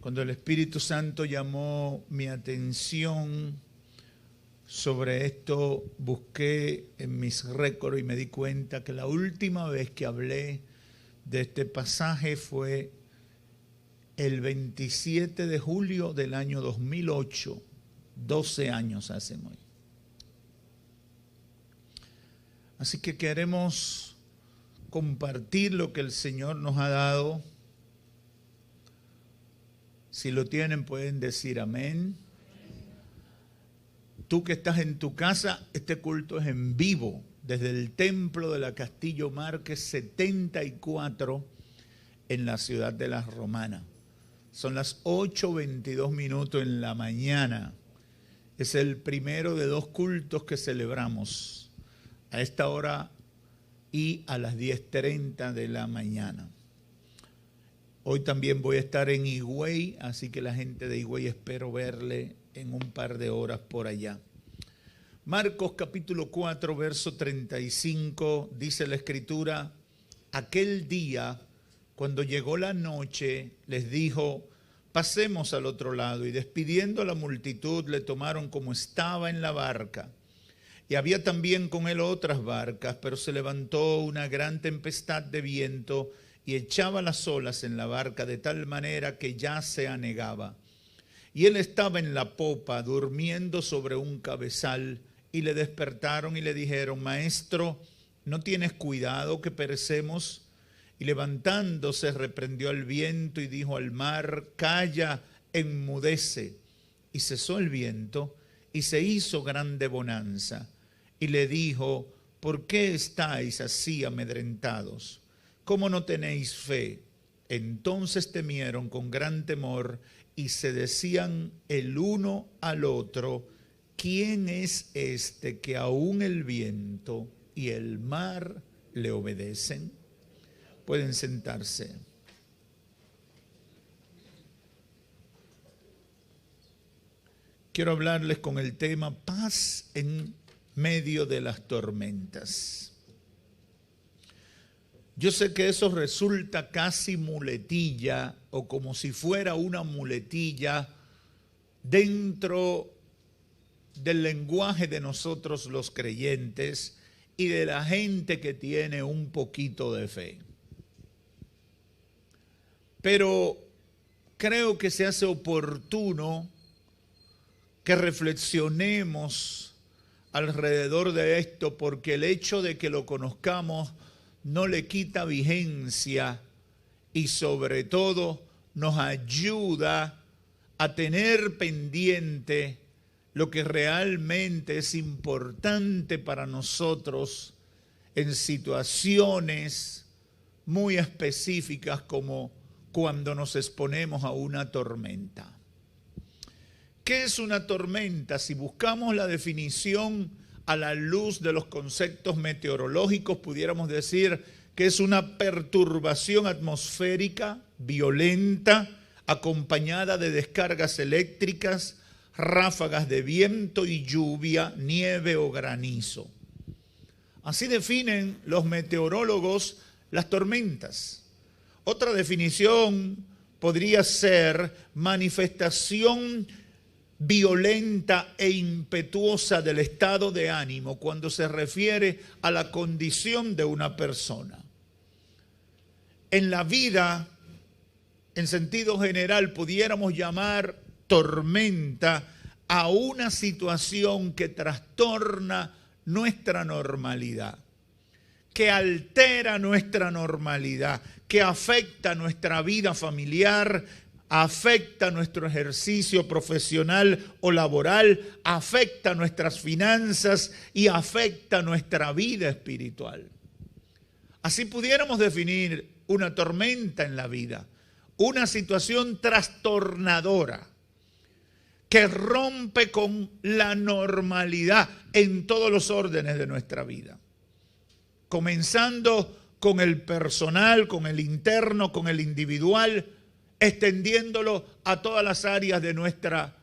Cuando el Espíritu Santo llamó mi atención sobre esto, busqué en mis récords y me di cuenta que la última vez que hablé de este pasaje fue el 27 de julio del año 2008, 12 años hace hoy. Así que queremos compartir lo que el Señor nos ha dado. Si lo tienen, pueden decir amén. Tú que estás en tu casa, este culto es en vivo, desde el templo de la Castillo Márquez 74 en la ciudad de La Romana. Son las 8:22 en la mañana. Es el primero de 2 cultos que celebramos a esta hora y a las 10:30 de la mañana. Hoy también voy a estar en Higüey, así que la gente de Higüey espero verle en un par de horas por allá. Marcos capítulo 4, verso 35, dice la Escritura: aquel día, cuando llegó la noche, les dijo: pasemos al otro lado. Y despidiendo a la multitud, le tomaron como estaba en la barca. Y había también con él otras barcas, pero se levantó una gran tempestad de viento y echaba las olas en la barca de tal manera que ya se anegaba. Y él estaba en la popa, durmiendo sobre un cabezal, y le despertaron y le dijeron: Maestro, ¿no tienes cuidado que perecemos? Y levantándose reprendió al viento y dijo al mar: Calla, enmudece. Y cesó el viento y se hizo grande bonanza. Y le dijo: ¿por qué estáis así amedrentados? ¿Cómo no tenéis fe? Entonces temieron con gran temor y se decían el uno al otro: ¿quién es este que aún el viento y el mar le obedecen? Pueden sentarse. Quiero hablarles con el tema paz en medio de las tormentas. Yo sé que eso resulta casi muletilla o como si fuera una muletilla dentro del lenguaje de nosotros los creyentes y de la gente que tiene un poquito de fe. Pero creo que se hace oportuno que reflexionemos alrededor de esto, porque el hecho de que lo conozcamos no le quita vigencia y sobre todo nos ayuda a tener pendiente lo que realmente es importante para nosotros en situaciones muy específicas como cuando nos exponemos a una tormenta. ¿Qué es una tormenta? Si buscamos la definición a la luz de los conceptos meteorológicos, pudiéramos decir que es una perturbación atmosférica violenta, acompañada de descargas eléctricas, ráfagas de viento y lluvia, nieve o granizo. Así definen los meteorólogos las tormentas. Otra definición podría ser manifestación violenta e impetuosa del estado de ánimo cuando se refiere a la condición de una persona. En la vida, en sentido general, pudiéramos llamar tormenta a una situación que trastorna nuestra normalidad, que altera nuestra normalidad, que afecta nuestra vida familiar, afecta nuestro ejercicio profesional o laboral, afecta nuestras finanzas y afecta nuestra vida espiritual. Así pudiéramos definir una tormenta en la vida, una situación trastornadora que rompe con la normalidad en todos los órdenes de nuestra vida, comenzando con el personal, con el interno, con el individual, extendiéndolo a todas las áreas de nuestra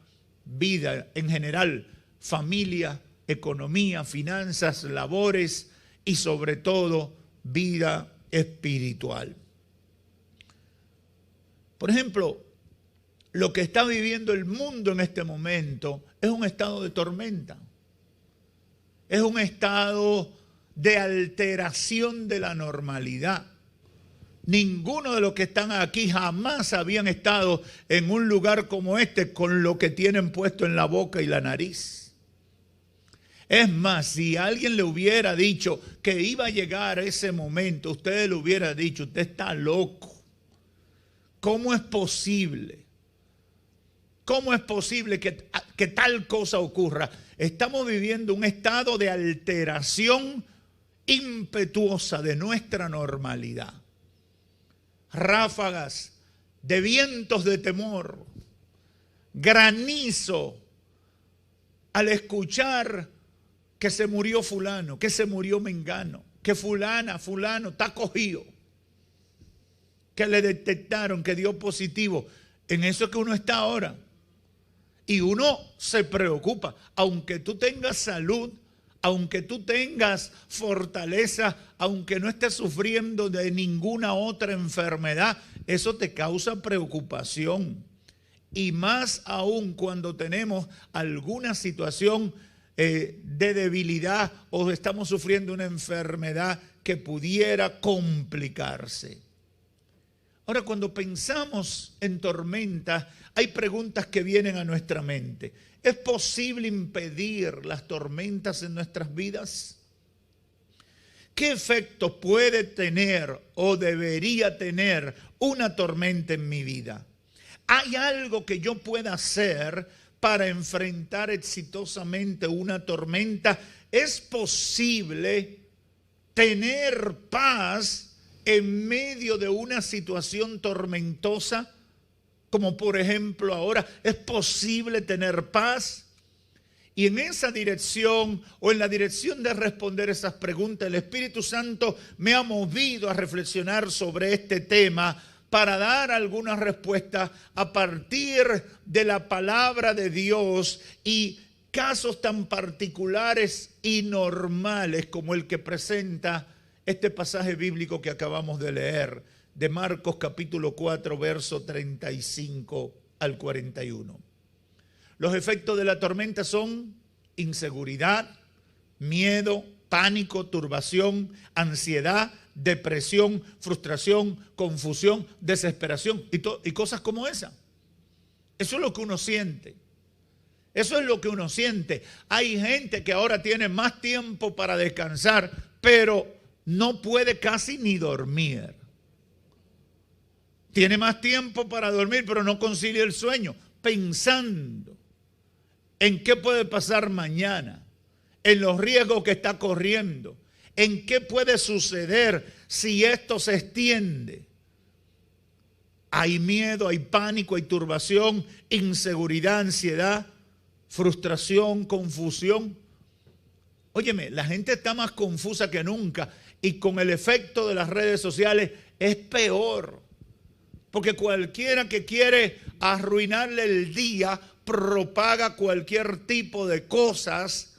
vida en general, familia, economía, finanzas, labores y sobre todo vida espiritual. Por ejemplo, lo que está viviendo el mundo en este momento es un estado de tormenta. Es un estado de alteración de la normalidad. Ninguno de los que están aquí jamás habían estado en un lugar como este con lo que tienen puesto en la boca y la nariz. Es más, si alguien le hubiera dicho que iba a llegar ese momento, usted le hubiera dicho, usted está loco. ¿Cómo es posible? ¿Cómo es posible que tal cosa ocurra? Estamos viviendo un estado de alteración impetuosa de nuestra normalidad. Ráfagas de vientos de temor, granizo al escuchar que se murió fulano, que se murió mengano, que fulano está cogido, que le detectaron, que dio positivo. En eso es que uno está ahora. Y uno se preocupa, aunque tú tengas salud, aunque tú tengas fortaleza, aunque no estés sufriendo de ninguna otra enfermedad, eso te causa preocupación. Y más aún cuando tenemos alguna situación de debilidad o estamos sufriendo una enfermedad que pudiera complicarse. Ahora, cuando pensamos en tormenta, hay preguntas que vienen a nuestra mente. ¿Es posible impedir las tormentas en nuestras vidas? ¿Qué efecto puede tener o debería tener una tormenta en mi vida? ¿Hay algo que yo pueda hacer para enfrentar exitosamente una tormenta? ¿Es posible tener paz en medio de una situación tormentosa? Como por ejemplo ahora, ¿es posible tener paz? Y en esa dirección o en la dirección de responder esas preguntas, el Espíritu Santo me ha movido a reflexionar sobre este tema para dar algunas respuestas a partir de la palabra de Dios y casos tan particulares y normales como el que presenta este pasaje bíblico que acabamos de leer, de Marcos capítulo 4, verso 35 al 41. Los efectos de la tormenta son inseguridad, miedo, pánico, turbación, ansiedad, depresión, frustración, confusión, desesperación y cosas como esa. Eso es lo que uno siente. Eso es lo que uno siente. Hay gente que ahora tiene más tiempo para descansar, pero no puede casi ni dormir. Tiene más tiempo para dormir, pero no concilia el sueño, pensando en qué puede pasar mañana, en los riesgos que está corriendo, en qué puede suceder si esto se extiende. Hay miedo, hay pánico, hay turbación, inseguridad, ansiedad, frustración, confusión. Óyeme, la gente está más confusa que nunca y con el efecto de las redes sociales es peor. Porque cualquiera que quiere arruinarle el día propaga cualquier tipo de cosas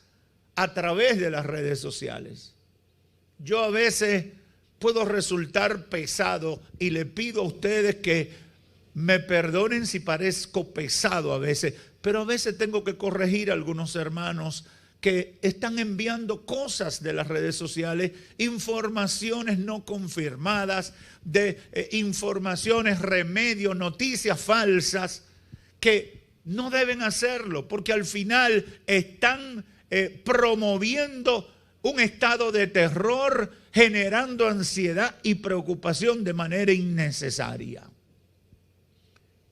a través de las redes sociales. Yo a veces puedo resultar pesado y le pido a ustedes que me perdonen si parezco pesado a veces, pero a veces tengo que corregir a algunos hermanos que están enviando cosas de las redes sociales, informaciones no confirmadas, de informaciones, remedios, noticias falsas, que no deben hacerlo, porque al final están promoviendo un estado de terror, generando ansiedad y preocupación de manera innecesaria.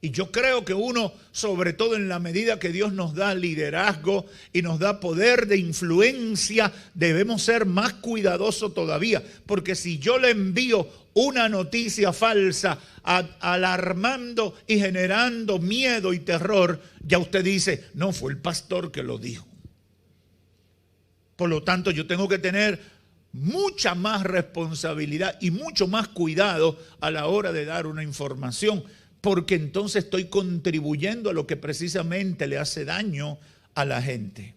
Y yo creo que uno, sobre todo en la medida que Dios nos da liderazgo y nos da poder de influencia, debemos ser más cuidadosos todavía. Porque si yo le envío una noticia falsa, alarmando y generando miedo y terror, ya usted dice, no, fue el pastor que lo dijo. Por lo tanto, yo tengo que tener mucha más responsabilidad y mucho más cuidado a la hora de dar una información, porque entonces estoy contribuyendo a lo que precisamente le hace daño a la gente.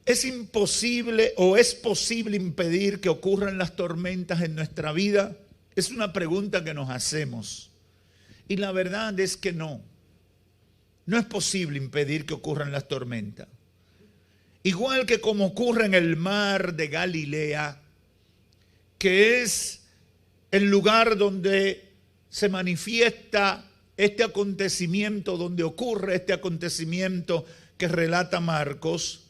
¿Es imposible o es posible impedir que ocurran las tormentas en nuestra vida? Es una pregunta que nos hacemos. Y la verdad es que no. No es posible impedir que ocurran las tormentas. Igual que como ocurre en el mar de Galilea, que es el lugar donde se manifiesta este acontecimiento, donde ocurre este acontecimiento que relata Marcos.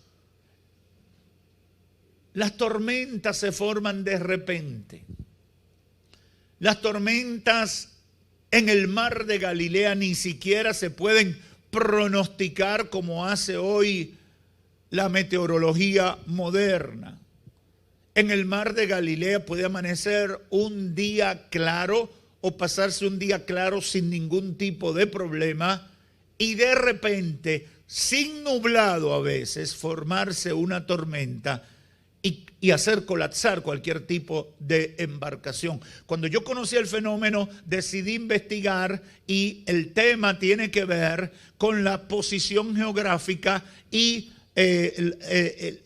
Las tormentas se forman de repente. Las tormentas en el mar de Galilea ni siquiera se pueden pronosticar como hace hoy la meteorología moderna. En el mar de Galilea puede amanecer un día claro o pasarse un día claro sin ningún tipo de problema y de repente, sin nublado a veces, formarse una tormenta y hacer colapsar cualquier tipo de embarcación. Cuando yo conocí el fenómeno, decidí investigar y el tema tiene que ver con la posición geográfica y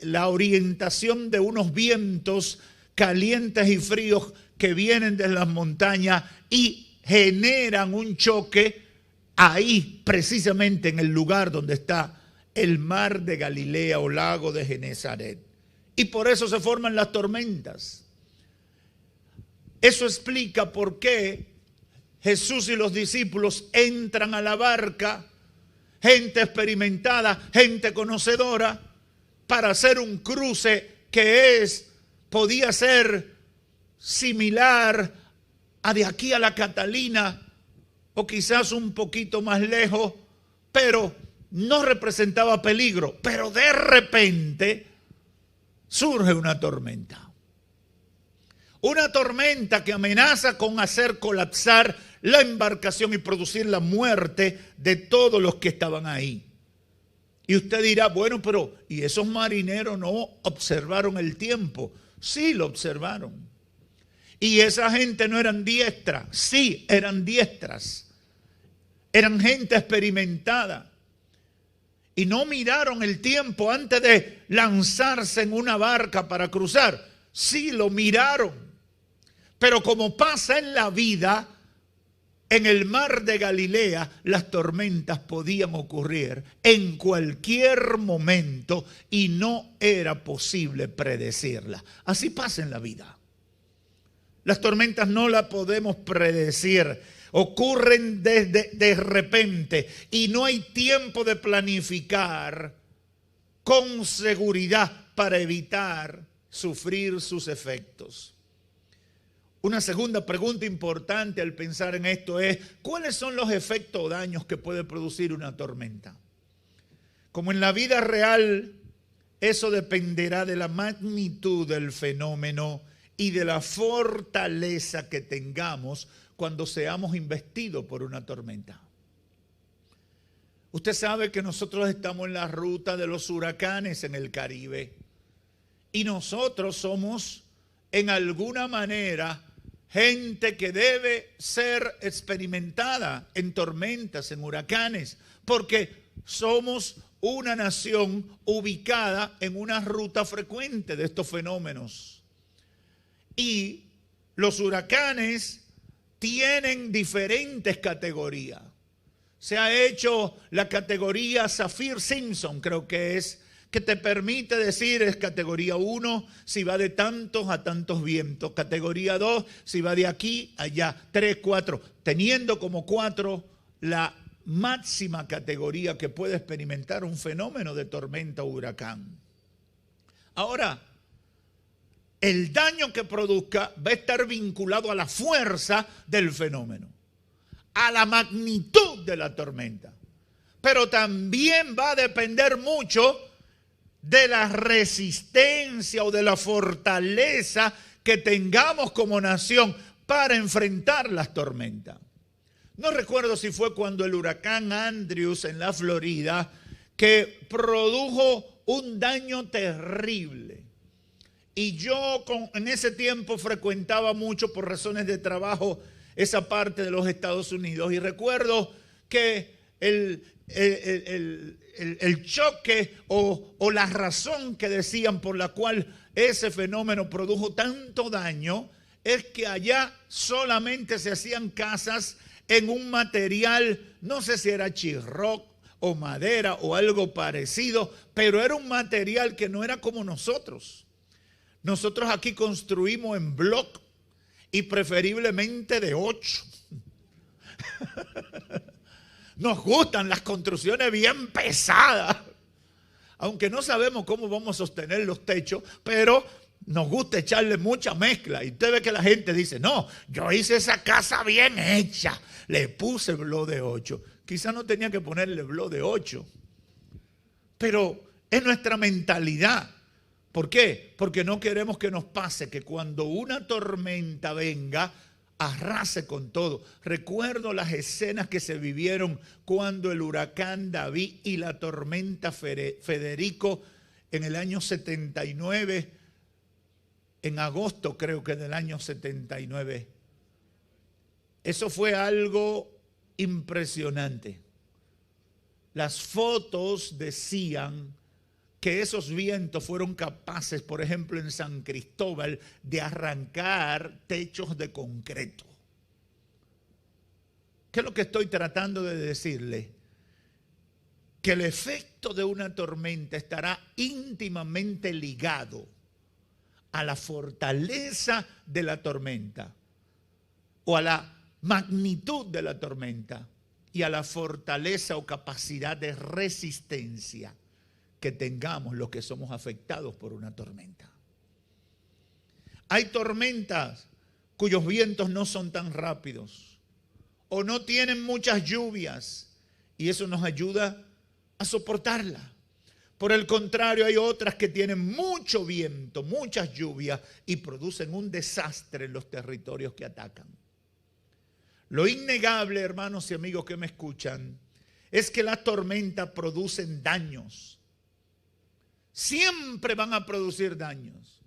la orientación de unos vientos calientes y fríos que vienen de las montañas y generan un choque ahí, precisamente en el lugar donde está el mar de Galilea o lago de Genesaret. Y por eso se forman las tormentas. Eso explica por qué Jesús y los discípulos entran a la barca, gente experimentada, gente conocedora, para hacer un cruce que podía ser similar a de aquí a la Catalina, o quizás un poquito más lejos, pero no representaba peligro. Pero de repente surge una tormenta. Una tormenta que amenaza con hacer colapsar la embarcación y producir la muerte de todos los que estaban ahí. Y usted dirá, bueno, pero ¿y esos marineros no observaron el tiempo? Sí, lo observaron. Y esa gente no eran diestras, sí, eran diestras. Eran gente experimentada. Y no miraron el tiempo antes de lanzarse en una barca para cruzar. Sí, lo miraron. Pero como pasa en la vida, en el mar de Galilea, las tormentas podían ocurrir en cualquier momento y no era posible predecirlas. Así pasa en la vida. Las tormentas no las podemos predecir. Ocurren de repente y no hay tiempo de planificar con seguridad para evitar sufrir sus efectos. Una segunda pregunta importante al pensar en esto es, ¿cuáles son los efectos o daños que puede producir una tormenta? Como en la vida real, eso dependerá de la magnitud del fenómeno y de la fortaleza que tengamos cuando seamos investidos por una tormenta. Usted sabe que nosotros estamos en la ruta de los huracanes en el Caribe y nosotros somos en alguna manera gente que debe ser experimentada en tormentas, en huracanes, porque somos una nación ubicada en una ruta frecuente de estos fenómenos. Y los huracanes tienen diferentes categorías. Se ha hecho la categoría Saffir-Simpson, creo que es, que te permite decir es categoría 1 si va de tantos a tantos vientos, categoría 2 si va de aquí a allá, 3, 4, teniendo como 4 la máxima categoría que puede experimentar un fenómeno de tormenta o huracán. Ahora, el daño que produzca va a estar vinculado a la fuerza del fenómeno, a la magnitud de la tormenta, pero también va a depender mucho de la resistencia o de la fortaleza que tengamos como nación para enfrentar las tormentas. No recuerdo si fue cuando el huracán Andrews en la Florida que produjo un daño terrible. Y yo en ese tiempo frecuentaba mucho por razones de trabajo esa parte de los Estados Unidos y recuerdo que el choque o la razón que decían por la cual ese fenómeno produjo tanto daño es que allá solamente se hacían casas en un material, no sé si era chirroc o madera o algo parecido, pero era un material que no era como nosotros. Nosotros aquí construimos en bloc y preferiblemente de 8. Nos gustan las construcciones bien pesadas, aunque no sabemos cómo vamos a sostener los techos, pero nos gusta echarle mucha mezcla. Y usted ve que la gente dice, no, yo hice esa casa bien hecha, le puse bloc de 8. Quizás no tenía que ponerle bloc de 8, pero es nuestra mentalidad. ¿Por qué? Porque no queremos que nos pase que cuando una tormenta venga, arrase con todo. Recuerdo las escenas que se vivieron cuando el huracán David y la tormenta Federico en el año 79, en agosto creo que del año 79. Eso fue algo impresionante. Las fotos decían que esos vientos fueron capaces, por ejemplo, en San Cristóbal, de arrancar techos de concreto. ¿Qué es lo que estoy tratando de decirle? Que el efecto de una tormenta estará íntimamente ligado a la fortaleza de la tormenta o a la magnitud de la tormenta y a la fortaleza o capacidad de resistencia que tengamos los que somos afectados por una tormenta. Hay tormentas cuyos vientos no son tan rápidos o no tienen muchas lluvias y eso nos ayuda a soportarla. Por el contrario, hay otras que tienen mucho viento, muchas lluvias y producen un desastre en los territorios que atacan. Lo innegable, hermanos y amigos que me escuchan, es que las tormentas producen daños. Siempre van a producir daños.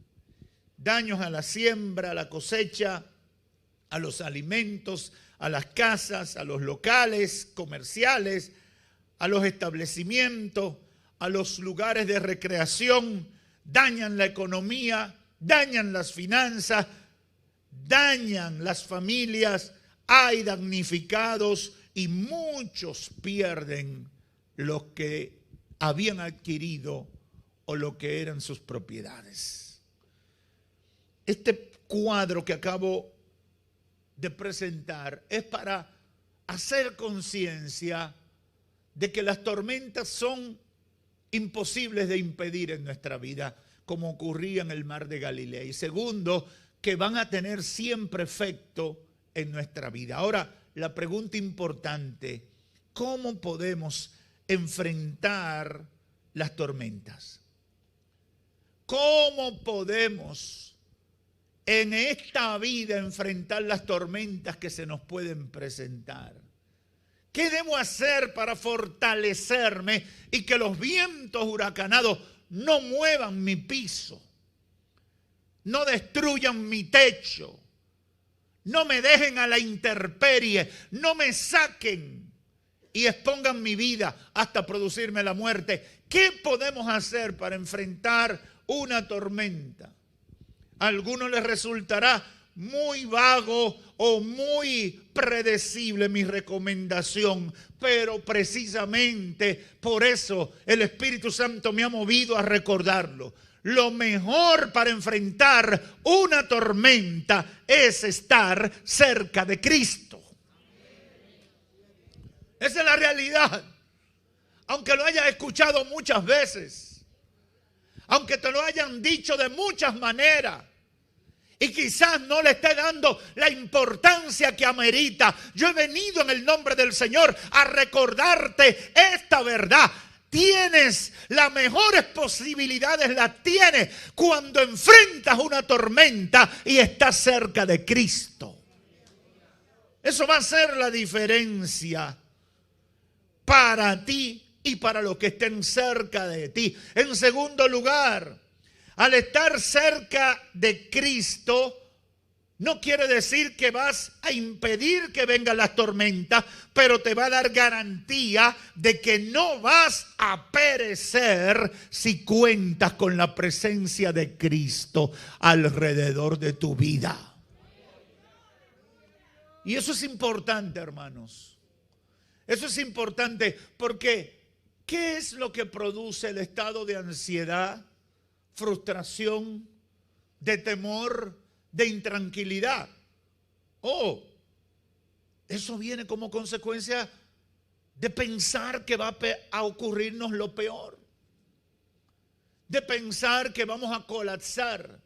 Daños a la siembra, a la cosecha, a los alimentos, a las casas, a los locales comerciales, a los establecimientos, a los lugares de recreación. Dañan la economía, dañan las finanzas, dañan las familias. Hay damnificados y muchos pierden lo que habían adquirido o lo que eran sus propiedades. Este cuadro que acabo de presentar es para hacer conciencia de que las tormentas son imposibles de impedir en nuestra vida, como ocurría en el mar de Galilea. Y segundo, que van a tener siempre efecto en nuestra vida. Ahora, la pregunta importante, ¿cómo podemos enfrentar las tormentas? ¿Cómo podemos en esta vida enfrentar las tormentas que se nos pueden presentar? ¿Qué debo hacer para fortalecerme y que los vientos huracanados no muevan mi piso, no destruyan mi techo, no me dejen a la intemperie, no me saquen y expongan mi vida hasta producirme la muerte? ¿Qué podemos hacer para enfrentar una tormenta? A algunos les resultará muy vago o muy predecible mi recomendación, pero precisamente por eso el Espíritu Santo me ha movido a recordarlo. Lo mejor para enfrentar una tormenta es estar cerca de Cristo. Esa es la realidad. Aunque lo hayas escuchado muchas veces, aunque te lo hayan dicho de muchas maneras, y quizás no le esté dando la importancia que amerita, yo he venido en el nombre del Señor a recordarte esta verdad. Tienes las mejores posibilidades, las tienes cuando enfrentas una tormenta y estás cerca de Cristo. Eso va a ser la diferencia para ti y para los que estén cerca de ti. En segundo lugar, al estar cerca de Cristo, no quiere decir que vas a impedir que vengan las tormentas, pero te va a dar garantía de que no vas a perecer si cuentas con la presencia de Cristo alrededor de tu vida. Y eso es importante, hermanos. Eso es importante porque ¿qué es lo que produce el estado de ansiedad, frustración, de temor, de intranquilidad? Eso viene como consecuencia de pensar que va a ocurrirnos lo peor, de pensar que vamos a colapsar.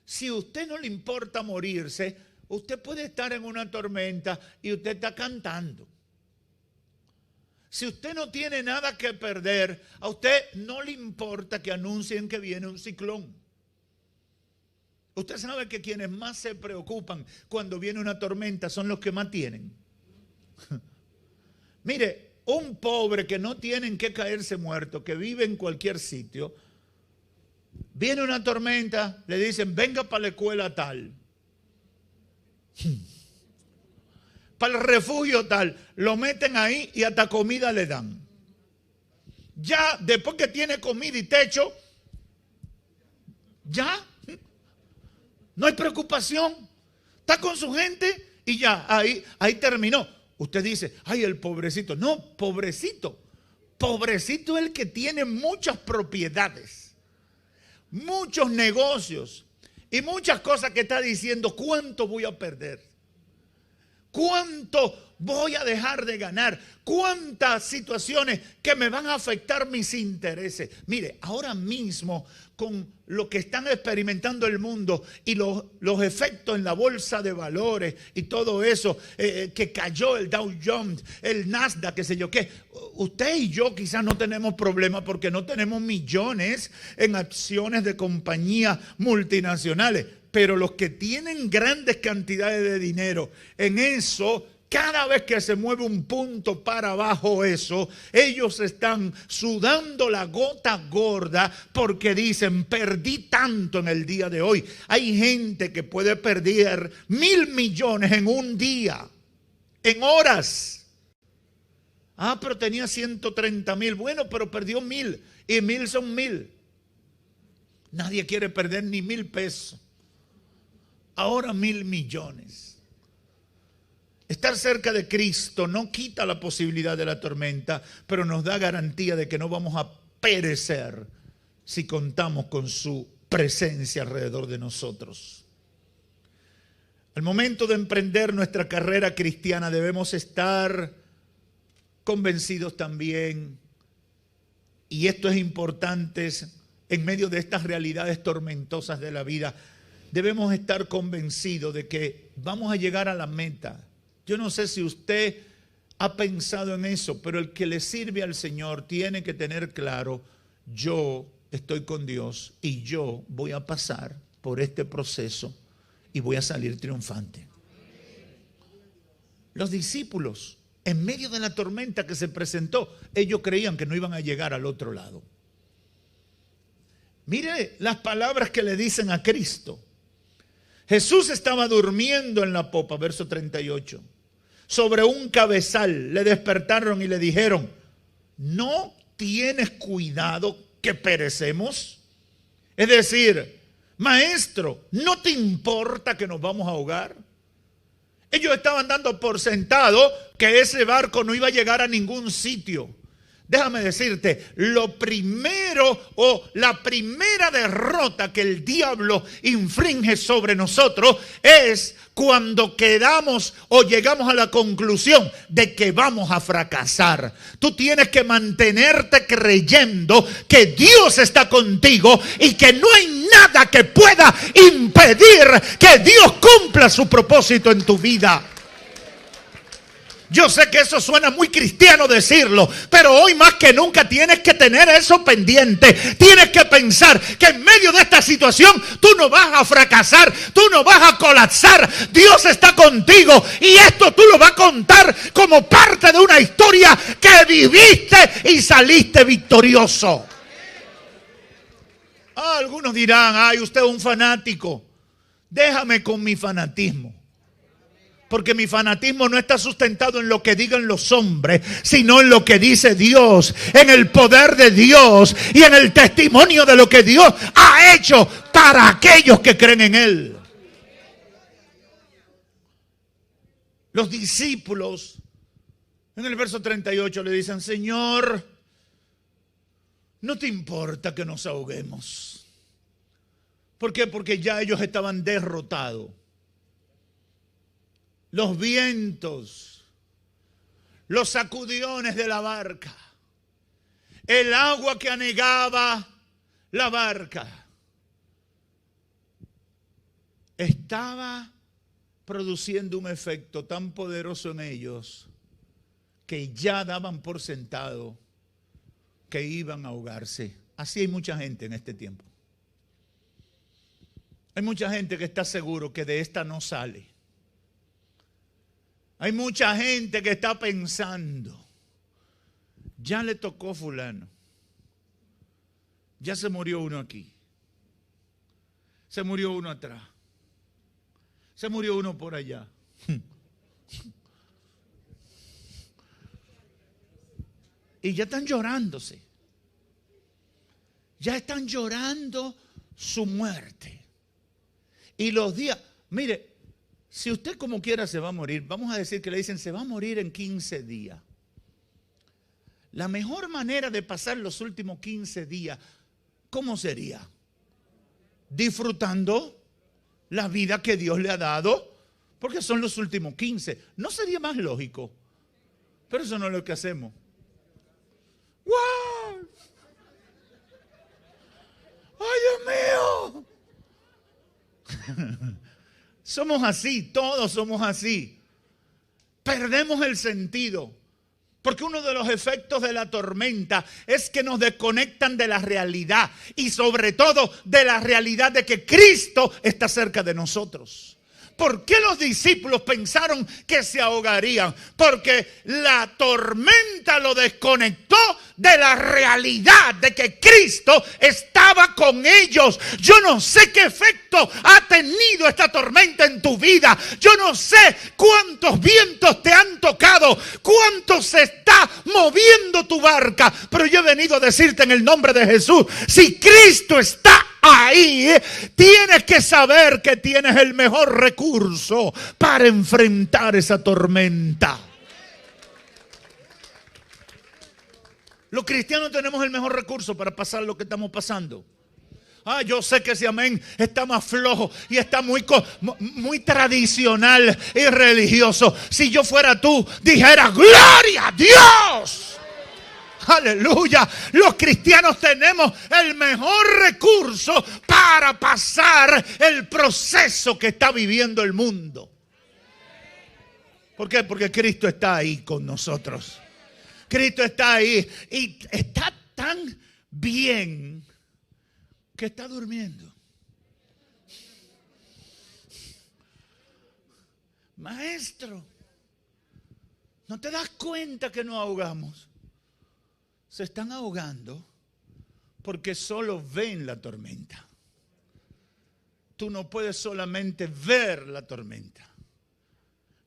Si a usted no le importa morirse, usted puede estar en una tormenta y usted está cantando. Si usted no tiene nada que perder, a usted no le importa que anuncien que viene un ciclón. Usted sabe que quienes más se preocupan cuando viene una tormenta son los que más tienen. Mire, un pobre que no tiene en qué caerse muerto, que vive en cualquier sitio, viene una tormenta, le dicen, venga para la escuela tal. Para el refugio tal, lo meten ahí y hasta comida le dan. Ya después que tiene comida y techo, ya no hay preocupación. Está con su gente y ya, ahí terminó. Usted dice, ay, el pobrecito. No, pobrecito. Pobrecito es el que tiene muchas propiedades, muchos negocios y muchas cosas que está diciendo, ¿cuánto voy a perder? ¿Cuánto voy a dejar de ganar? ¿Cuántas situaciones que me van a afectar mis intereses? Mire, ahora mismo con lo que están experimentando el mundo y los efectos en la bolsa de valores y todo eso, que cayó el Dow Jones, el Nasdaq, qué sé yo qué. Usted y yo quizás no tenemos problemas porque no tenemos millones en acciones de compañías multinacionales. Pero los que tienen grandes cantidades de dinero en eso, cada vez que se mueve un punto para abajo eso, ellos están sudando la gota gorda porque dicen, perdí tanto en el día de hoy. Hay gente que puede perder 1,000 millones en un día, en horas. Pero tenía 130,000. Bueno, pero perdió 1,000 y 1,000 son 1,000. Nadie quiere perder ni 1,000 pesos. Ahora 1,000 millones. Estar cerca de Cristo no quita la posibilidad de la tormenta, pero nos da garantía de que no vamos a perecer si contamos con su presencia alrededor de nosotros. Al momento de emprender nuestra carrera cristiana debemos estar convencidos también, y esto es importante en medio de estas realidades tormentosas de la vida, debemos estar convencidos de que vamos a llegar a la meta. Yo no sé si usted ha pensado en eso, pero el que le sirve al Señor tiene que tener claro, yo estoy con Dios y yo voy a pasar por este proceso y voy a salir triunfante. Los discípulos, en medio de la tormenta que se presentó, ellos creían que no iban a llegar al otro lado. Mire las palabras que le dicen a Cristo. Jesús estaba durmiendo en la popa, verso 38. Sobre un cabezal le despertaron y le dijeron, ¿no tienes cuidado que perecemos? Es decir, maestro, ¿no te importa que nos vamos a ahogar? Ellos estaban dando por sentado que ese barco no iba a llegar a ningún sitio. Déjame decirte, lo primero o la primera derrota que el diablo infringe sobre nosotros es cuando quedamos o llegamos a la conclusión de que vamos a fracasar. Tú tienes que mantenerte creyendo que Dios está contigo y que no hay nada que pueda impedir que Dios cumpla su propósito en tu vida. Yo sé que eso suena muy cristiano decirlo, pero hoy más que nunca tienes que tener eso pendiente. Tienes que pensar que en medio de esta situación tú no vas a fracasar, tú no vas a colapsar. Dios está contigo y esto tú lo vas a contar como parte de una historia que viviste y saliste victorioso. Algunos dirán, ay, usted es un fanático. Déjame con mi fanatismo. Porque mi fanatismo no está sustentado en lo que digan los hombres, sino en lo que dice Dios, en el poder de Dios y en el testimonio de lo que Dios ha hecho para aquellos que creen en Él. Los discípulos en el verso 38 le dicen: Señor, ¿no te importa que nos ahoguemos? ¿Por qué? Porque ya ellos estaban derrotados. Los vientos, los sacudiones de la barca, el agua que anegaba la barca, estaba produciendo un efecto tan poderoso en ellos que ya daban por sentado que iban a ahogarse. Así hay mucha gente en este tiempo. Hay mucha gente que está seguro que de esta no sale. Hay mucha gente que está pensando: ya le tocó fulano, ya se murió uno aquí, se murió uno atrás, se murió uno por allá. Y ya están llorándose. Ya están llorando su muerte. Y los días, mire, si usted como quiera se va a morir, vamos a decir que le dicen: se va a morir en 15 días. La mejor manera de pasar los últimos 15 días, ¿cómo sería? Disfrutando la vida que Dios le ha dado, porque son los últimos 15. ¿No sería más lógico? Pero eso no es lo que hacemos. ¡Wow! ¡Ay, Dios mío! Somos así, todos somos así. Perdemos el sentido. Porque uno de los efectos de la tormenta es que nos desconectan de la realidad. Y sobre todo de la realidad de que Cristo está cerca de nosotros. ¿Por qué los discípulos pensaron que se ahogarían? Porque la tormenta lo desconectó de la realidad de que Cristo estaba con ellos. Yo no sé qué efecto ha tenido esta tormenta en tu vida. Yo no sé cuántos vientos te han tocado, cuánto se está moviendo tu barca. Pero yo he venido a decirte en el nombre de Jesús: si Cristo está ahí, tienes que saber que tienes el mejor recurso para enfrentar esa tormenta. Los cristianos tenemos el mejor recurso para pasar lo que estamos pasando. Yo sé que ese amén está más flojo y está muy tradicional y religioso. Si yo fuera tú, dijera: ¡gloria a Dios! Aleluya. Los cristianos tenemos el mejor recurso para pasar el proceso que está viviendo el mundo. ¿Por qué? Porque Cristo está ahí con nosotros. Cristo está ahí y está tan bien que está durmiendo. Maestro, ¿no te das cuenta que nos ahogamos? Se están ahogando porque solo ven la tormenta. Tú no puedes solamente ver la tormenta.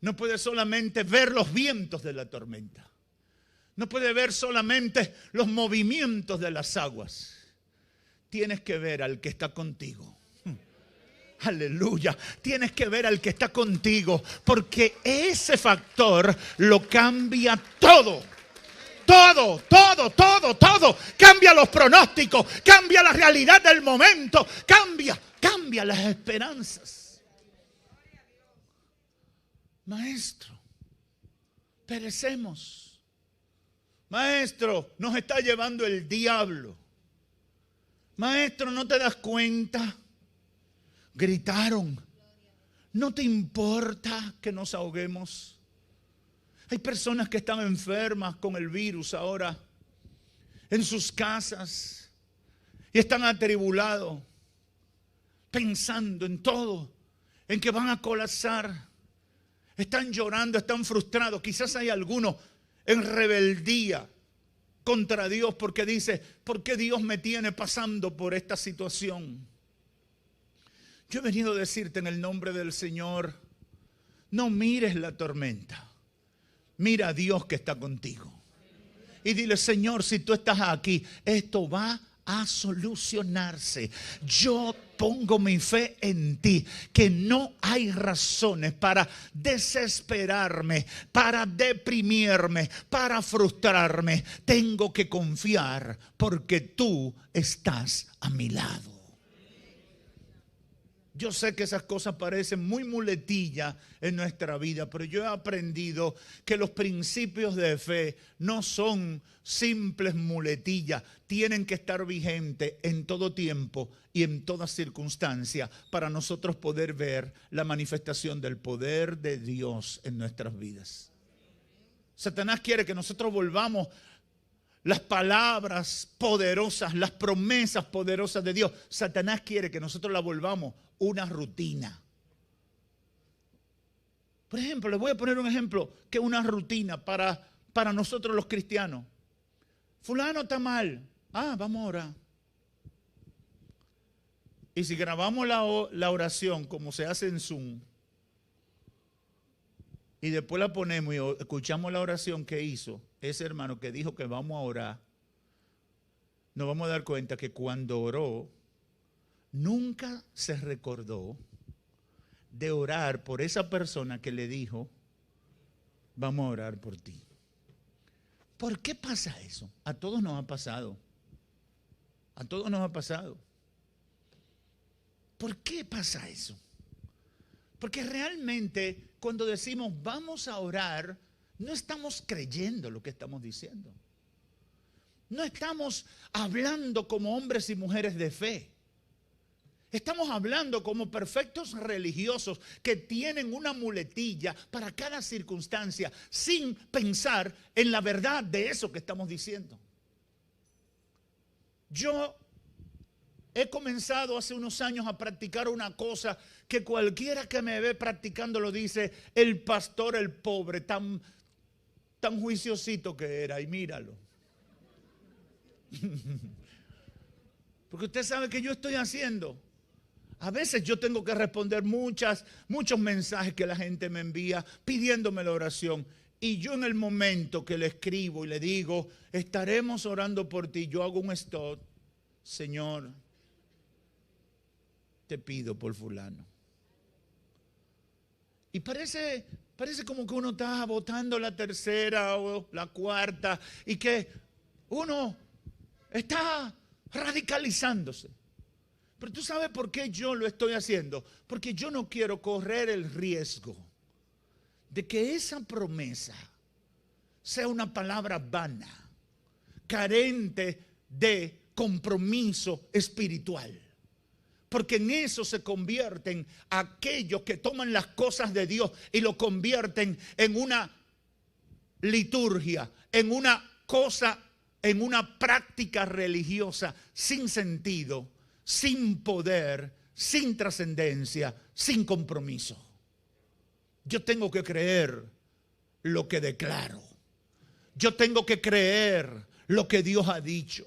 No puedes solamente ver los vientos de la tormenta. No puedes ver solamente los movimientos de las aguas. Tienes que ver al que está contigo. Aleluya. Tienes que ver al que está contigo, porque ese factor lo cambia todo. Todo. Cambia los pronósticos, cambia la realidad del momento, cambia las esperanzas. Maestro, perecemos. Maestro, nos está llevando el diablo. Maestro, ¿no te das cuenta? Gritaron: ¿no te importa que nos ahoguemos? Hay personas que están enfermas con el virus ahora en sus casas y están atribulados, pensando en todo, en que van a colapsar. Están llorando, están frustrados. Quizás hay algunos en rebeldía contra Dios porque dice: ¿por qué Dios me tiene pasando por esta situación? Yo he venido a decirte en el nombre del Señor: no mires la tormenta, mira a Dios que está contigo. Y dile: Señor, si tú estás aquí, esto va a solucionarse. Yo pongo mi fe en ti, que no hay razones para desesperarme, para deprimirme, para frustrarme. Tengo que confiar porque tú estás a mi lado. Yo sé que esas cosas parecen muy muletillas en nuestra vida, pero yo he aprendido que los principios de fe no son simples muletillas. Tienen que estar vigentes en todo tiempo y en toda circunstancia para nosotros poder ver la manifestación del poder de Dios en nuestras vidas. Satanás quiere que nosotros volvamos las palabras poderosas, las promesas poderosas de Dios. Satanás quiere que nosotros la volvamos una rutina. Por ejemplo, les voy a poner un ejemplo que es una rutina para nosotros los cristianos. Fulano está mal. Vamos a orar. Y si grabamos la oración como se hace en Zoom y después la ponemos y escuchamos la oración que hizo ese hermano que dijo que vamos a orar, nos vamos a dar cuenta que cuando oró nunca se recordó de orar por esa persona que le dijo, vamos a orar por ti. ¿Por qué pasa eso? A todos nos ha pasado. A todos nos ha pasado. ¿Por qué pasa eso? Porque realmente cuando decimos vamos a orar, no estamos creyendo lo que estamos diciendo. No estamos hablando como hombres y mujeres de fe. Estamos hablando como perfectos religiosos que tienen una muletilla para cada circunstancia sin pensar en la verdad de eso que estamos diciendo. Yo he comenzado hace unos años a practicar una cosa que cualquiera que me ve practicando lo dice, el pastor, el pobre, tan juiciosito que era, y míralo. Porque usted sabe que yo estoy haciendo. A veces yo tengo que responder muchos mensajes que la gente me envía pidiéndome la oración. Y yo en el momento que le escribo y le digo, estaremos orando por ti, yo hago un stop. Señor, te pido por fulano. Y parece como que uno está votando la tercera o la cuarta y que uno está radicalizándose. Pero tú sabes por qué yo lo estoy haciendo. Porque yo no quiero correr el riesgo de que esa promesa sea una palabra vana, carente de compromiso espiritual. Porque en eso se convierten aquellos que toman las cosas de Dios y lo convierten en una liturgia, en una cosa, en una práctica religiosa sin sentido, sin poder, sin trascendencia, sin compromiso. Yo tengo que creer lo que declaro. Yo tengo que creer lo que Dios ha dicho.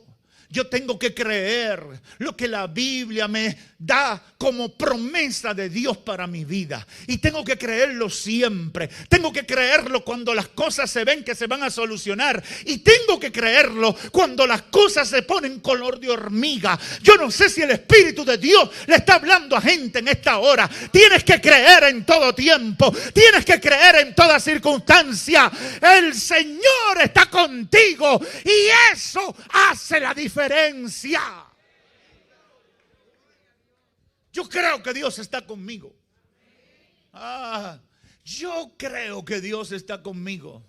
Yo tengo que creer lo que la Biblia me da como promesa de Dios para mi vida. Y tengo que creerlo siempre. Tengo que creerlo cuando las cosas se ven que se van a solucionar. Y tengo que creerlo cuando las cosas se ponen color de hormiga. Yo no sé si el Espíritu de Dios le está hablando a gente en esta hora. Tienes que creer en todo tiempo. Tienes que creer en toda circunstancia. El Señor está contigo. Y eso hace la diferencia. Yo creo que Dios está conmigo. Yo creo que Dios está conmigo.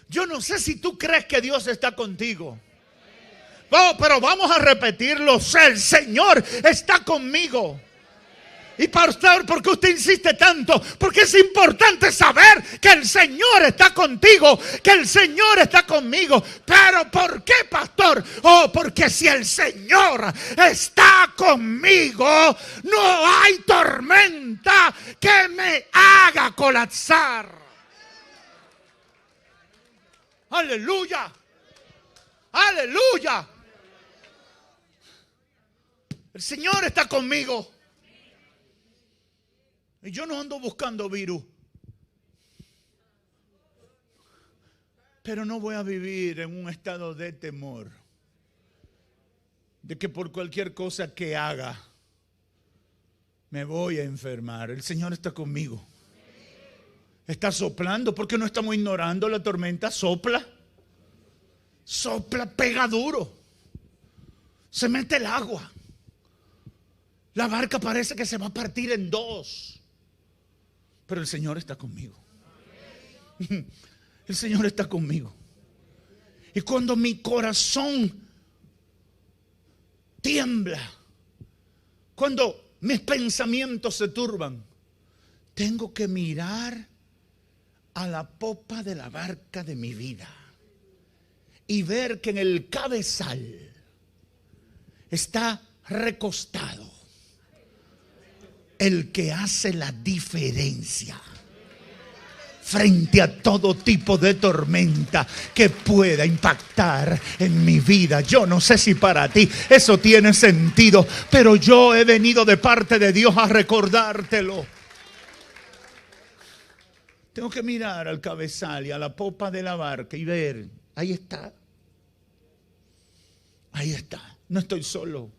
Yo no sé si tú crees que Dios está contigo. Pero vamos a repetirlo. El Señor está conmigo. Y pastor, ¿por qué usted insiste tanto? Porque es importante saber que el Señor está contigo, que el Señor está conmigo. Pero ¿por qué, pastor? Porque si el Señor está conmigo, no hay tormenta que me haga colapsar. Aleluya. Aleluya. El Señor está conmigo. Y yo no ando buscando virus. Pero no voy a vivir en un estado de temor. de que por cualquier cosa que haga me voy a enfermar. El Señor está conmigo. Está soplando. ¿Por qué no estamos ignorando la tormenta? Sopla. Sopla, pega duro. Se mete el agua. La barca parece que se va a partir en dos. Pero el Señor está conmigo. El Señor está conmigo. Y cuando mi corazón tiembla, cuando mis pensamientos se turban, tengo que mirar a la popa de la barca de mi vida y ver que en el cabezal está recostado el que hace la diferencia frente a todo tipo de tormenta que pueda impactar en mi vida. Yo no sé si para ti eso tiene sentido, pero yo he venido de parte de Dios a recordártelo. Tengo que mirar al cabezal y a la popa de la barca y ver, ahí está. Ahí está, no estoy solo.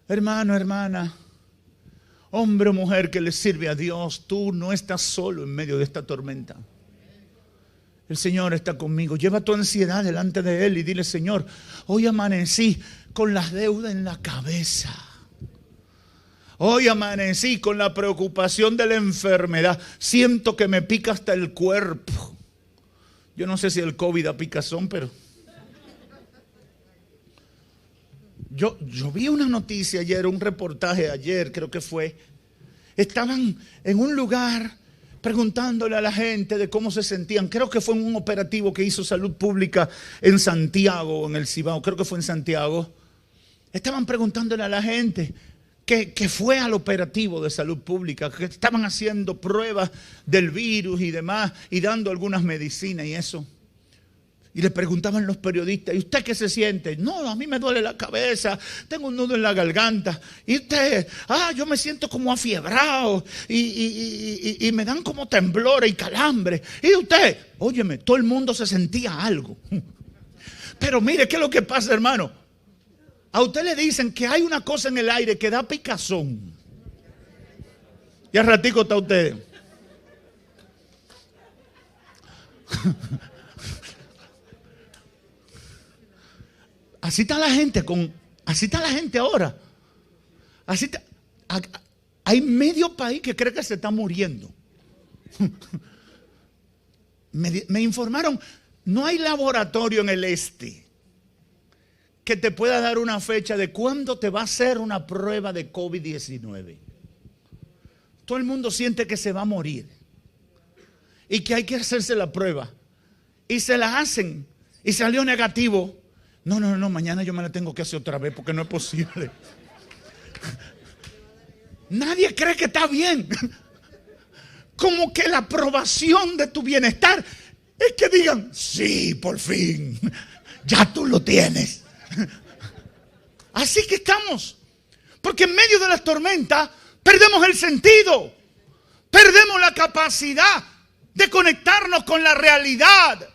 Hermano, hermana, hombre o mujer que le sirve a Dios, tú no estás solo en medio de esta tormenta. El Señor está conmigo. Lleva tu ansiedad delante de Él y dile: Señor, hoy amanecí con las deudas en la cabeza. Hoy amanecí con la preocupación de la enfermedad. Siento que me pica hasta el cuerpo. Yo no sé si el COVID da picazón, pero Yo vi una noticia ayer, un reportaje ayer, creo que fue. Estaban en un lugar preguntándole a la gente de cómo se sentían. Creo que fue un operativo que hizo Salud Pública en Santiago, en el Cibao, creo que fue en Santiago. Estaban preguntándole a la gente que fue al operativo de Salud Pública, que estaban haciendo pruebas del virus y demás, y dando algunas medicinas y eso. Y le preguntaban los periodistas: ¿y usted qué se siente? No, a mí me duele la cabeza, tengo un nudo en la garganta. Y usted, yo me siento como afiebrado y me dan como temblores y calambres. Y usted, óyeme, todo el mundo se sentía algo. Pero mire, ¿qué es lo que pasa, hermano? A usted le dicen que hay una cosa en el aire que da picazón. Y al ratico está usted. Así está la gente ahora. Hay medio país que cree que se está muriendo. Me informaron, no hay laboratorio en el este que te pueda dar una fecha de cuándo te va a hacer una prueba de COVID-19. Todo el mundo siente que se va a morir y que hay que hacerse la prueba. Y se la hacen y salió negativo. No, mañana yo me la tengo que hacer otra vez porque no es posible. Nadie cree que está bien. Como que la aprobación de tu bienestar es que digan: sí, por fin, ya tú lo tienes. Así que estamos. Porque en medio de las tormentas perdemos el sentido. Perdemos la capacidad de conectarnos con la realidad.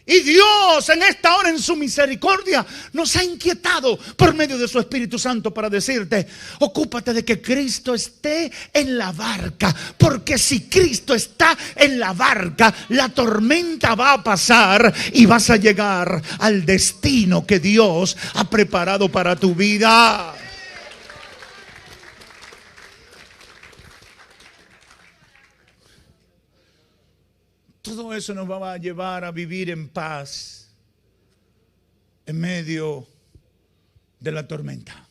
Y Dios en esta hora, en su misericordia, nos ha inquietado por medio de su Espíritu Santo para decirte: ocúpate de que Cristo esté en la barca, porque si Cristo está en la barca, la tormenta va a pasar y vas a llegar al destino que Dios ha preparado para tu vida. Todo eso nos va a llevar a vivir en paz en medio de la tormenta.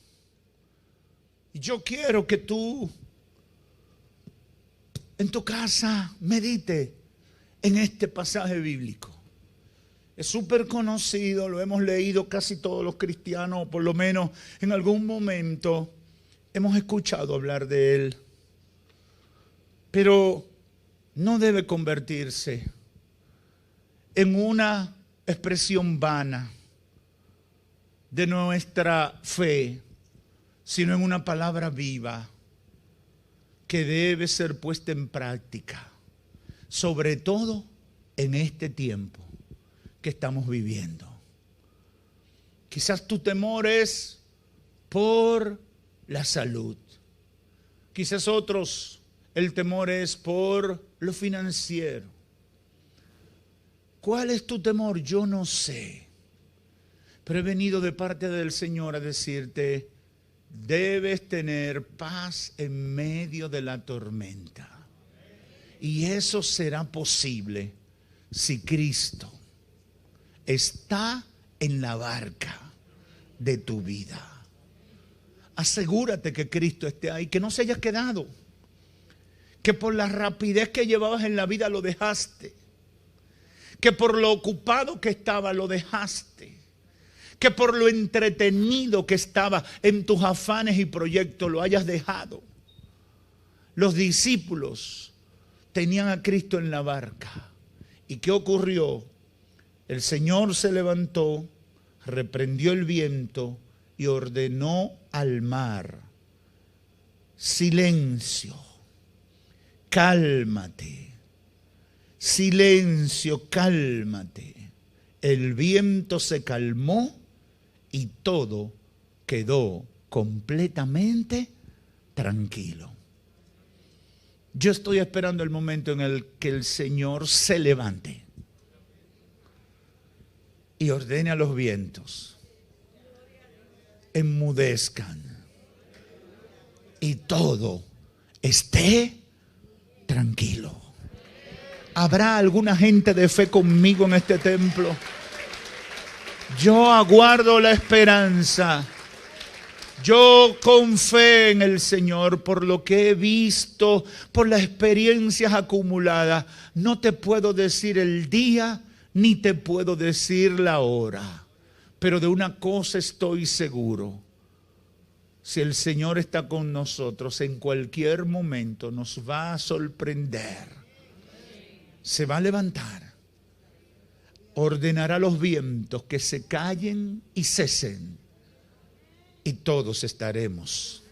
Y yo quiero que tú en tu casa medite en este pasaje bíblico. Es súper conocido, lo hemos leído casi todos los cristianos, o por lo menos en algún momento hemos escuchado hablar de él. Pero no debe convertirse en una expresión vana de nuestra fe, sino en una palabra viva que debe ser puesta en práctica, sobre todo en este tiempo que estamos viviendo. Quizás tu temor es por la salud. Quizás otros, el temor es por lo financiero. ¿Cuál es tu temor? Yo no sé. Pero he venido de parte del Señor a decirte, debes tener paz en medio de la tormenta. Y eso será posible si Cristo está en la barca de tu vida. Asegúrate que Cristo esté ahí, que no se haya quedado, que por la rapidez que llevabas en la vida lo dejaste, que por lo ocupado que estaba lo dejaste, que por lo entretenido que estaba en tus afanes y proyectos lo hayas dejado. Los discípulos tenían a Cristo en la barca. ¿Y qué ocurrió? El Señor se levantó, reprendió el viento y ordenó al mar: silencio, cálmate, silencio, cálmate. El viento se calmó y todo quedó completamente tranquilo. Yo estoy esperando el momento en el que el Señor se levante y ordene a los vientos, enmudezcan y todo esté tranquilo. ¿Habrá alguna gente de fe conmigo en este templo? Yo aguardo la esperanza. Yo con fe en el Señor, por lo que he visto, por las experiencias acumuladas, no te puedo decir el día ni te puedo decir la hora, pero de una cosa estoy seguro: si el Señor está con nosotros, en cualquier momento nos va a sorprender. Se va a levantar, ordenará a los vientos que se callen y cesen, y todos estaremos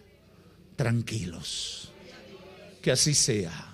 tranquilos. Que así sea.